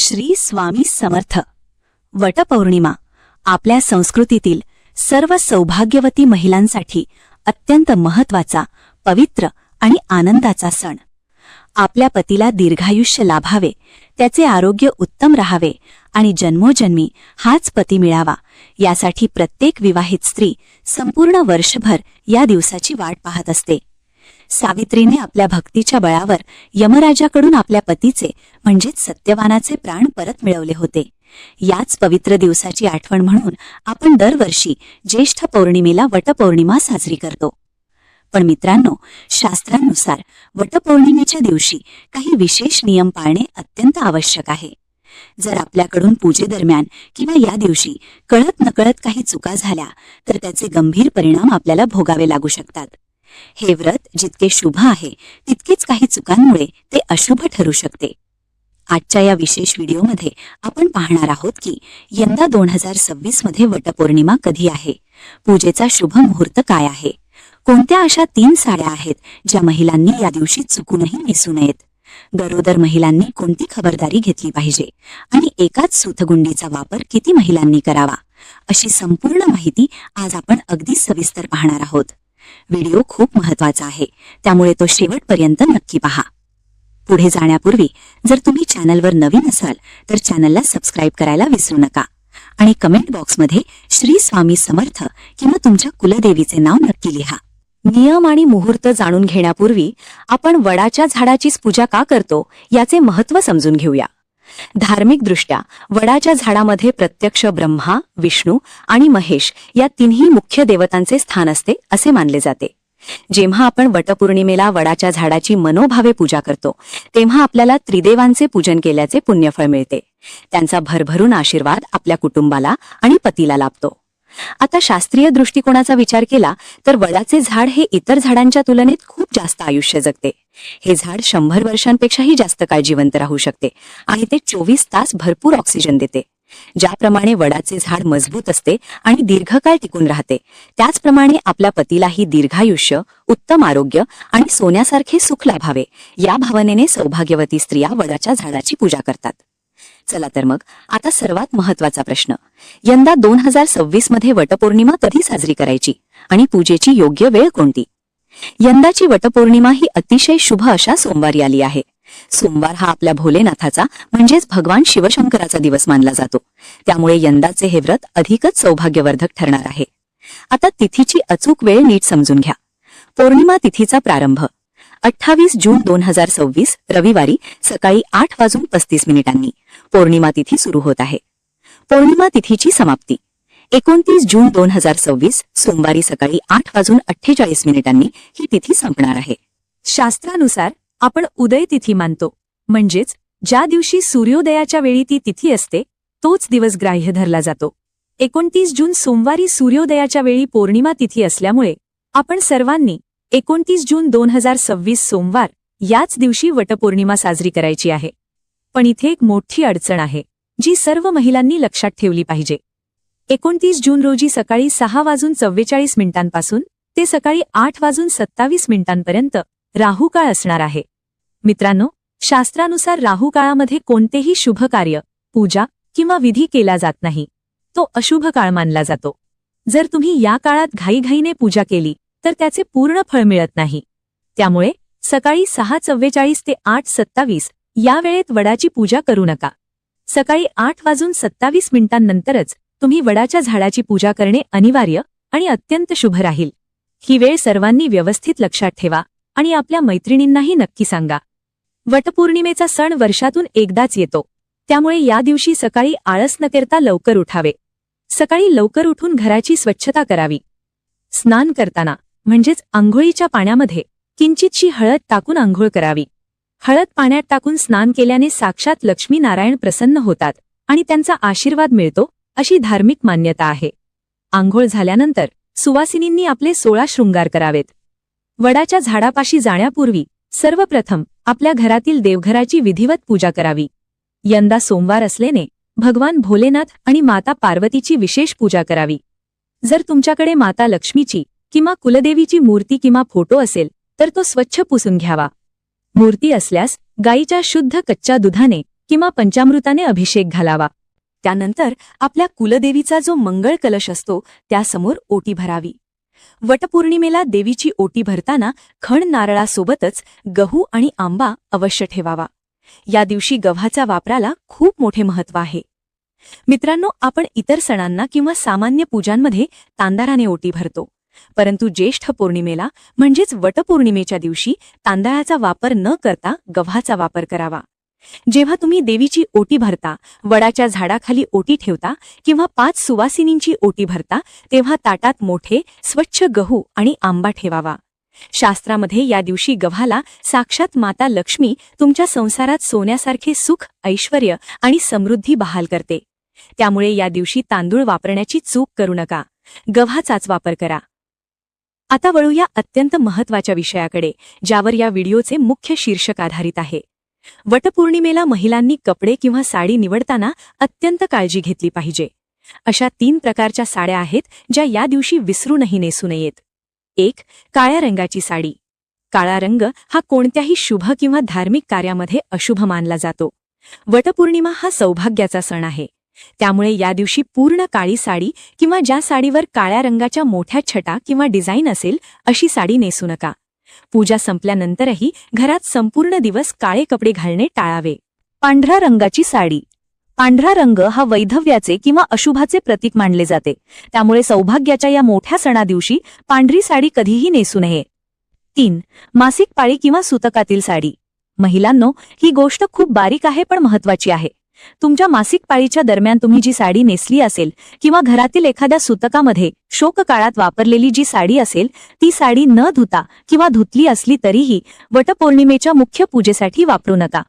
श्री स्वामी समर्थ. वटपौर्णिमा आपल्या संस्कृतीतील सर्व सौभाग्यवती महिलांसाठी अत्यंत महत्त्वाचा, पवित्र आणि आनंदाचा सण. आपल्या पतीला दीर्घायुष्य लाभावे, त्याचे आरोग्य उत्तम राहावे आणि जन्मोजन्मी हाच पती मिळावा, यासाठी प्रत्येक विवाहित स्त्री संपूर्ण वर्षभर या दिवसाची वाट पाहत असते. सावित्रीने आपल्या भक्तीच्या बळावर यमराजाकडून आपल्या पतीचे म्हणजेच सत्यवानाचे प्राण परत मिळवले होते. याच पवित्र दिवसाची आठवण म्हणून आपण दरवर्षी ज्येष्ठ पौर्णिमेला वटपौर्णिमा साजरी करतो. पण मित्रांनो, शास्त्रानुसार वटपौर्णिमेच्या दिवशी काही विशेष नियम पाळणे अत्यंत आवश्यक आहे. जर आपल्याकडून पूजेदरम्यान किंवा या दिवशी कळत नकळत काही चुका झाल्या तर त्याचे गंभीर परिणाम आपल्याला भोगावे लागू शकतात. हे व्रत जितके शुभ आहे तितकेच काही चुकांमुळे ते अशुभ ठरू शकते. आजच्या या विशेष व्हिडिओमध्ये आपण पाहणार आहोत की यंदा 2026 मध्ये वटपौर्णिमा कधी आहे, पूजेचा शुभ मुहूर्त काय आहे, कोणत्या अशा 3 साड्या आहेत ज्या महिलांनी या दिवशी चुकूनही नेसू नयेत, गरोदर महिलांनी कोणती खबरदारी घेतली पाहिजे आणि एकाच सूतगुंडीचा वापर किती महिलांनी करावा, अशी संपूर्ण माहिती आज आपण अगदी सविस्तर पाहणार आहोत. व्हिडिओ खूप महत्त्वाचा आहे, त्यामुळे तो शेवटपर्यंत नक्की पहा. पुढे जाण्यापूर्वी जर तुम्ही चॅनलवर नवीन असाल तर चॅनलला सबस्क्राईब करायला विसरू नका आणि कमेंट बॉक्समध्ये श्री स्वामी समर्थ किंवा तुमच्या कुलदेवीचे नाव नक्की लिहा. नियम आणि मुहूर्त जाणून घेण्यापूर्वी आपण वडाच्या झाडाचीच पूजा का करतो याचे महत्त्व समजून घेऊया. धार्मिकदृष्ट्या वडाच्या झाडामध्ये प्रत्यक्ष ब्रह्मा, विष्णू आणि महेश या तिन्ही मुख्य देवतांचे स्थान असते असे मानले जाते. जेव्हा आपण वटपौर्णिमेला वडाच्या झाडाची मनोभावे पूजा करतो तेव्हा आपल्याला त्रिदेवांचे पूजन केल्याचे पुण्यफळ मिळते. त्यांचा भरभरून आशीर्वाद आपल्या कुटुंबाला आणि पतीला लाभतो. आता शास्त्रीय दृष्टिकोनाचा विचार केला तर वडाचे झाड हे इतर झाडांच्या तुलनेत खूप जास्त आयुष्य जगते. हे झाड 100 वर्षांपेक्षाही जास्त काळ जिवंत राहू शकते आणि ते 24 तास भरपूर ऑक्सिजन देते. ज्याप्रमाणे वडाचे झाड मजबूत असते आणि दीर्घकाळ टिकून राहते, त्याचप्रमाणे आपल्या पतीलाही दीर्घायुष्य, उत्तम आरोग्य आणि सोन्यासारखे सुख लाभावे या भावनेने सौभाग्यवती स्त्रिया वडाच्या झाडाची पूजा करतात. चला तर मग आता सर्वात महत्त्वाचा प्रश्न, यंदा 2026 मध्ये वटपौर्णिमा कधी साजरी करायची आणि पूजेची योग्य वेळ कोणती? यंदाची वटपौर्णिमा ही अतिशय शुभ अशा सोमवारी आली आहे. सोमवार हा आपल्या भोलेनाथाचा म्हणजेच भगवान शिवशंकराचा दिवस मानला जातो. त्यामुळे यंदाचे हे व्रत अधिकच सौभाग्यवर्धक ठरणार आहे. आता तिथीची अचूक वेळ नीट समजून घ्या. पौर्णिमा तिथीचा प्रारंभ 28 जून 2026 रविवारी सकाळी 8:35 पौर्णिमा तिथी सुरू होत आहे. पौर्णिमा तिथीची समाप्ती 29 जून 2026 सोमवारी सकाळी 8:48 ही तिथी संपणार आहे. शास्त्रानुसार आपण उदय तिथी मानतो, म्हणजेच ज्या दिवशी सूर्योदयाच्या वेळी ती तिथी असते तोच दिवस ग्राह्य धरला जातो. 29 जून सोमवारी सूर्योदयाच्या वेळी पौर्णिमा तिथी असल्यामुळे आपण सर्वांनी 29 जून 2026 सोमवार याच दिवशी वटपौर्णिमा साजरी करायची आहे. पण इथे एक मोठी अडचण आहे जी सर्व महिलांनी लक्षात ठेवली पाहिजे. 29 जून रोजी सकाळी 6:44 पासून ते सकाळी 8:27 पर्यंत राहू काळ असणार आहे. मित्रांनो, शास्त्रानुसार राहू काळामध्ये कोणतेही शुभ कार्य, पूजा किंवा विधी केला जात नाही. तो अशुभ काळ मानला जातो. जर तुम्ही या काळात घाईघाईने पूजा केली तर त्याचे पूर्ण फळ मिळत नाही. त्यामुळे सकाळी 6:44 ते 8:27 या वेळेत वडाची पूजा करू नका. सकाळी 8:27 नंतरच तुम्ही वडाच्या झाडाची पूजा करणे अनिवार्य आणि अत्यंत शुभ राहील. ही वेळ सर्वांनी व्यवस्थित लक्षात ठेवा आणि आपल्या मैत्रिणींनाही नक्की सांगा. वटपौर्णिमेचा सण वर्षातून एकदाच येतो, त्यामुळे या दिवशी सकाळी आळस न करता लवकर उठावे. सकाळी लवकर उठून घराची स्वच्छता करावी. स्नान करताना म्हणजेच आंघोळीच्या पाण्यामध्ये किंचितशी हळद टाकून आंघोळ करावी. हळद पाण्यात टाकून स्नान केल्याने साक्षात लक्ष्मी नारायण प्रसन्न होतात आणि त्यांचा आशीर्वाद मिळतो अशी धार्मिक मान्यता आहे. आंघोळ झाल्यानंतर सुवासिनींनी आपले 16 शृंगार करावेत. वडाच्या झाडापाशी जाण्यापूर्वी सर्वप्रथम आपल्या घरातील देवघराची विधिवत पूजा करावी. यंदा सोमवार असल्याने भगवान भोलेनाथ आणि माता पार्वतीची विशेष पूजा करावी. जर तुमच्याकडे माता लक्ष्मीची किंवा कुलदेवीची मूर्ती किंवा फोटो असेल तर तो स्वच्छ पुसून घ्यावा. मूर्ती असल्यास गाईच्या शुद्ध कच्च्या दुधाने किंवा पंचामृताने अभिषेक घालावा. त्यानंतर आपल्या कुलदेवीचा जो मंगळ कलश असतो त्यासमोर ओटी भरावी. वटपौर्णिमेला देवीची ओटी भरताना खण नारळासोबतच गहू आणि आंबा अवश्य ठेवावा. या दिवशी गव्हाच्या वापराला खूप मोठे महत्त्व आहे. मित्रांनो, आपण इतर सणांना किंवा सामान्य पूजांमध्ये तांदळाने ओटी भरतो, परंतु ज्येष्ठ पौर्णिमेला म्हणजेच वटपौर्णिमेच्या दिवशी तांदळाचा वापर न करता गव्हाचा वापर करावा. जेव्हा तुम्ही देवीची ओटी भरता, वडाच्या झाडाखाली ओटी ठेवता किंवा 5 सुवासिनींची ओटी भरता, तेव्हा ताटात मोठे स्वच्छ गहू आणि आंबा ठेवावा. शास्त्रामध्ये या दिवशी गव्हाला साक्षात माता लक्ष्मी तुमच्या संसारात सोन्यासारखे सुख, ऐश्वर्य आणि समृद्धी बहाल करते. त्यामुळे या दिवशी तांदूळ वापरण्याची चूक करू नका, गव्हाचाच वापर करा. आता वळूया अत्यंत महत्त्वाच्या विषयाकडे, ज्यावर या व्हिडिओचे मुख्य शीर्षक आधारित आहे. वटपौर्णिमेला महिलांनी कपडे किंवा साडी निवडताना अत्यंत काळजी घेतली पाहिजे. अशा 3 प्रकारच्या साड्या आहेत ज्या या दिवशी विसरूनही नेसू नयेत. 1. काळ्या रंगाची साडी. काळा रंग हा कोणत्याही शुभ किंवा धार्मिक कार्यामध्ये अशुभ मानला जातो. वटपौर्णिमा हा सौभाग्याचा सण आहे. त्यामुळे या दिवशी पूर्ण काळी साडी किंवा ज्या साडीवर काळ्या रंगाच्या मोठ्या छटा किंवा डिझाईन असेल अशी साडी नेसू नका. पूजा संपल्यानंतरही घरात संपूर्ण दिवस काळे कपडे घालणे टाळावे. पांढऱ्या रंगाची साडी. पांढरा रंग हा वैधव्याचे किंवा अशुभाचे प्रतीक मानले जाते. त्यामुळे सौभाग्याच्या या मोठ्या सणादिवशी पांढरी साडी कधीही नेसू नये. 3. मासिक पाळी किंवा सुतकातील साडी. महिलांनो, ही गोष्ट खूप बारीक आहे पण महत्त्वाची आहे. तुमच्या मासिक पाळीच्या दरम्यान तुम्ही जी साडी नेसली असेल किंवा घरातील एखाद्या सुतकामध्ये शोककाळात वापरलेली जी साडी असेल ती साडी न धुता किंवा धुतली असली तरीही वटपौर्णिमेच्या मुख्य पूजेसाठी वापरू नका.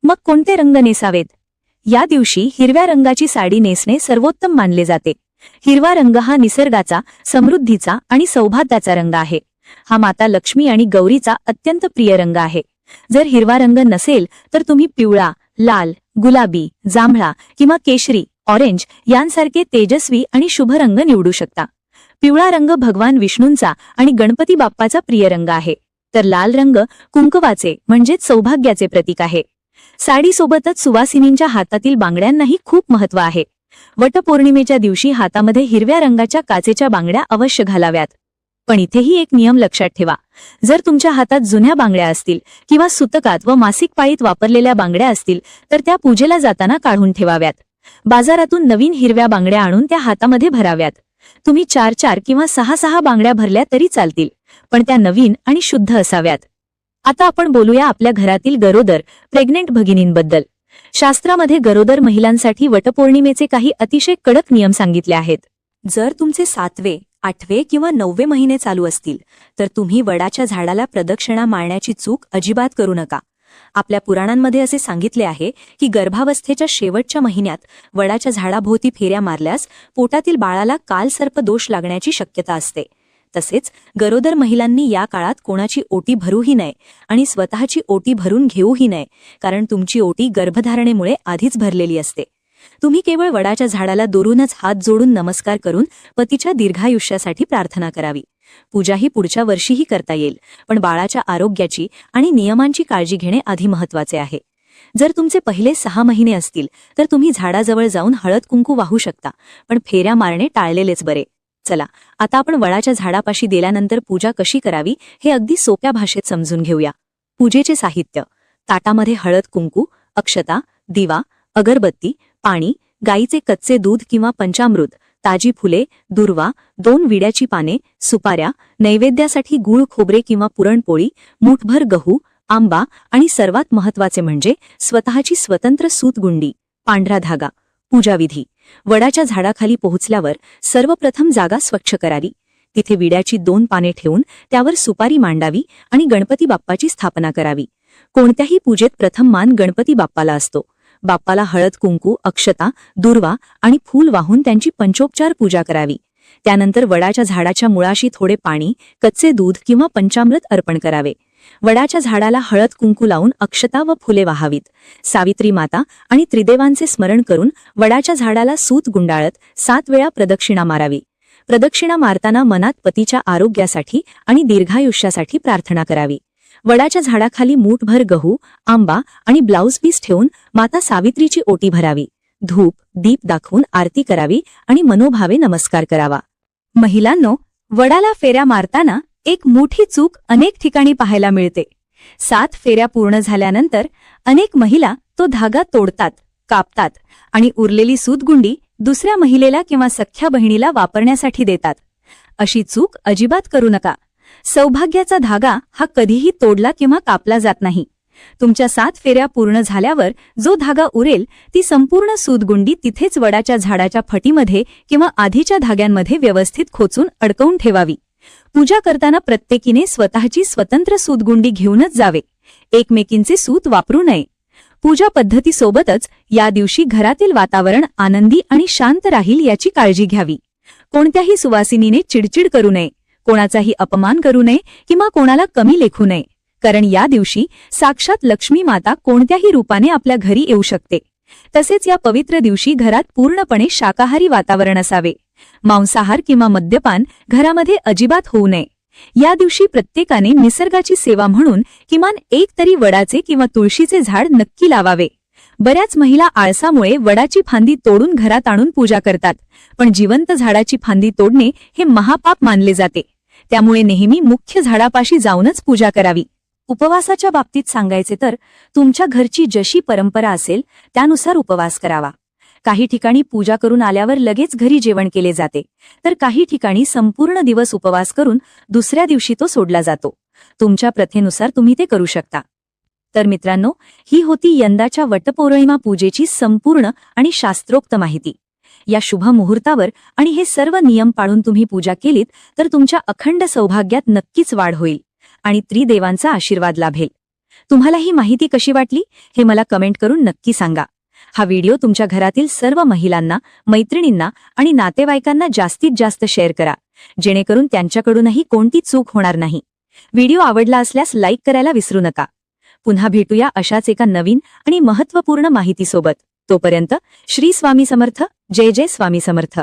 मग कोणते रंग नेसावेत? या दिवशी हिरव्या रंगाची साडी नेसणे सर्वोत्तम मानले जाते. हिरवा रंग हा निसर्गाचा, समृद्धीचा आणि सौभाग्याचा रंग आहे. हा माता लक्ष्मी आणि गौरीचा अत्यंत प्रिय रंग आहे. जर हिरवा रंग नसेल तर तुम्ही पिवळा, लाल, गुलाबी, जांभळा किंवा केशरी, ऑरेंज यांसारखे तेजस्वी आणि शुभ रंग निवडू शकता. पिवळा रंग भगवान विष्णूंचा आणि गणपती बाप्पाचा प्रिय रंग आहे, तर लाल रंग कुंकवाचे म्हणजेच सौभाग्याचे प्रतीक आहे. साडीसोबतच सुवासिनींच्या हातातील बांगड्यांनाही खूप महत्त्व आहे. वटपौर्णिमेच्या दिवशी हातामध्ये हिरव्या रंगाच्या काचेच्या बांगड्या अवश्य घालाव्यात. पण इथेही एक नियम लक्षात ठेवा. जर तुमच्या हातात जुन्या बांगड्या असतील किंवा सुतकात व मासिक पाळीत वापरलेल्या बांगड्या असतील तर त्या पूजेला जाताना काढून ठेवाव्यात. बाजारातून नवीन हिरव्या बांगड्या आणून त्या हातामध्ये भराव्यात. तुम्ही 4-4 किंवा 6-6 बांगड्या भरल्या तरी चालतील, पण त्या नवीन आणि शुद्ध असाव्यात. आता आपण बोलूया आपल्या घरातील गरोदर, प्रेग्नेंट भगिनींबद्दल. शास्त्रामध्ये गरोदर महिलांसाठी वटपौर्णिमेचे काही अतिशय कडक नियम सांगितले आहेत. जर तुमचे 7वे, 8वे किंवा 9वे महिने चालू असतील तर तुम्ही वडाच्या झाडाला प्रदक्षिणा मारण्याची चूक अजिबात करू नका. आपल्या पुराणांमध्ये असे सांगितले आहे की गर्भावस्थेच्या शेवटच्या महिन्यात वडाच्या झाडाभोवती फेऱ्या मारल्यास पोटातील बाळाला कालसर्प दोष लागण्याची शक्यता असते. तसेच गरोदर महिलांनी या काळात कोणाची ओटी भरूही नये आणि स्वतःची ओटी भरून घेऊही नये, कारण तुमची ओटी गर्भधारणेमुळे आधीच भरलेली असते. तुम्ही केवळ वडाच्या झाडाला दुरूनच हात जोडून नमस्कार करून पतीच्या दीर्घायुष्यासाठी प्रार्थना करावी. पूजा ही पुढच्या वर्षीही करता येईल, पण बाळाच्या आरोग्याची आणि नियमांची काळजी घेणे आधी महत्त्वाचे आहे. जर तुमचे पहिले 6 महिने असतील तर तुम्ही झाडाजवळ जाऊन हळद कुंकू वाहू शकता, पण फेऱ्या मारणे टाळलेलेच बरे. चला, आता आपण वडाच्या झाडापाशी गेल्यानंतर पूजा कशी करावी हे अगदी सोप्या भाषेत समजून घेऊया. पूजेचे साहित्य: ताटामध्ये हळद कुंकू, अक्षता, दिवा, अगरबत्ती, पाणी, गाईचे कच्चे दूध किंवा पंचामृत, ताजी फुले, दुर्वा, 2 विड्याची पाने, सुपाऱ्या, नैवेद्यासाठी गूळ खोबरे किंवा पुरणपोळी, मूठभर गहू, आंबा आणि सर्वात महत्त्वाचे म्हणजे स्वतःची स्वतंत्र सूतगुंडी, पांढरा धागा. पूजाविधी: वडाच्या झाडाखाली पोहोचल्यावर सर्वप्रथम जागा स्वच्छ करावी. तिथे विड्याची 2 पाने ठेवून त्यावर सुपारी मांडावी आणि गणपती बाप्पाची स्थापना करावी. कोणत्याही पूजेत प्रथम मान गणपती बाप्पाला असतो. बाप्पाला हळद कुंकू, अक्षता, दुर्वा आणि फूल वाहून त्यांची पंचोपचार पूजा करावी. त्यानंतर वडाच्या झाडाच्या मुळाशी थोडे पाणी, कच्चे दूध किंवा पंचामृत अर्पण करावे. वडाच्या झाडाला हळद कुंकू लावून अक्षता व फुले वाहावीत. सावित्री माता आणि त्रिदेवांचे स्मरण करून वडाच्या झाडाला सूत गुंडाळत 7 वेळा प्रदक्षिणा मारावी. प्रदक्षिणा मारताना मनात पतीच्या आरोग्यासाठी आणि दीर्घायुष्यासाठी प्रार्थना करावी. वडाच्या झाडाखाली मूठभर गहू, आंबा आणि ब्लाऊज पीस ठेवून माता सावित्रीची ओटी भरावी, धूप दीप दाखवून आरती करावी आणि मनोभावे नमस्कार करावा. महिलांनो, वडाला फेऱ्या मारताना एक मोठी चूक अनेक ठिकाणी पाहायला मिळते. 7 फेऱ्या पूर्ण झाल्यानंतर अनेक महिला तो धागा तोडतात, कापतात आणि उरलेली सूतगुंडी दुसऱ्या महिलेला किंवा सख्ख्या बहिणीला वापरण्यासाठी देतात. अशी चूक अजिबात करू नका. सौभाग्याचा धागा हा कधीही तोडला किंवा कापला जात नाही. तुमच्या 7 फेऱ्या पूर्ण झाल्यावर जो धागा उरेल ती संपूर्ण सूतगुंडी तिथेच वडाच्या झाडाच्या फटीमध्ये किंवा आधीच्या धाग्यांमध्ये व्यवस्थित खोचून अडकवून ठेवावी. पूजा करताना प्रत्येकीने स्वतःची स्वतंत्र सूतगुंडी घेऊनच जावे. एकमेकींचे सूत वापरू नये. पूजा पद्धतीसोबतच या दिवशी घरातील वातावरण आनंदी आणि शांत राहील याची काळजी घ्यावी. कोणत्याही सुवासिनीने चिडचिड करू नये, कोणाचाही अपमान करू नये किंवा कोणाला कमी लेखू नये, कारण या दिवशी साक्षात लक्ष्मी माता कोणत्याही रूपाने आपल्या घरी येऊ शकते. तसेच या पवित्र दिवशी घरात पूर्णपणे शाकाहारी वातावरण असावे. मांसाहार किंवा मद्यपान घरामध्ये अजिबात होऊ नये. या दिवशी प्रत्येकाने निसर्गाची सेवा म्हणून किमान एक तरी वडाचे किंवा तुळशीचे झाड नक्की लावावे. बऱ्याच महिला आळसामुळे वडाची फांदी तोडून घरात आणून पूजा करतात, पण जिवंत झाडाची फांदी तोडणे हे महापाप मानले जाते. त्यामुळे नेहमी मुख्य झाडापाशी जाऊनच पूजा करावी. उपवासाच्या बाबतीत सांगायचे तर तुमच्या घरची जशी परंपरा असेल त्यानुसार उपवास करावा. काही ठिकाणी पूजा करून आल्यावर लगेच घरी जेवण केले जाते, तर काही ठिकाणी संपूर्ण दिवस उपवास करून दुसऱ्या दिवशी तो सोडला जातो. तुमच्या प्रथेनुसार तुम्ही ते करू शकता. तर मित्रांनो, ही होती यंदाच्या वटपौर्णिमा पूजेची संपूर्ण आणि शास्त्रोक्त माहिती. या शुभ मुहूर्तावर आणि हे सर्व नियम पाळून तुम्ही पूजा केलीत तर तुमच्या अखंड सौभाग्यात नक्कीच वाढ होईल आणि त्रिदेवांचा आशीर्वाद लाभेल. तुम्हाला ही माहिती कशी वाटली हे मला कमेंट करून नक्की सांगा. हा व्हिडिओ तुमच्या घरातील सर्व महिलांना, मैत्रिणींना आणि नातेवाईकांना जास्तीत जास्त शेअर करा, जेणेकरून त्यांच्याकडूनही कोणती चूक होणार नाही. व्हिडिओ आवडला असल्यास लाईक करायला विसरू नका. पुन्हा भेटूया अशाच एका नवीन आणि महत्त्वपूर्ण माहितीसोबत. तोपर्यंत श्री स्वामी समर्थ. जय जय स्वामी समर्थ.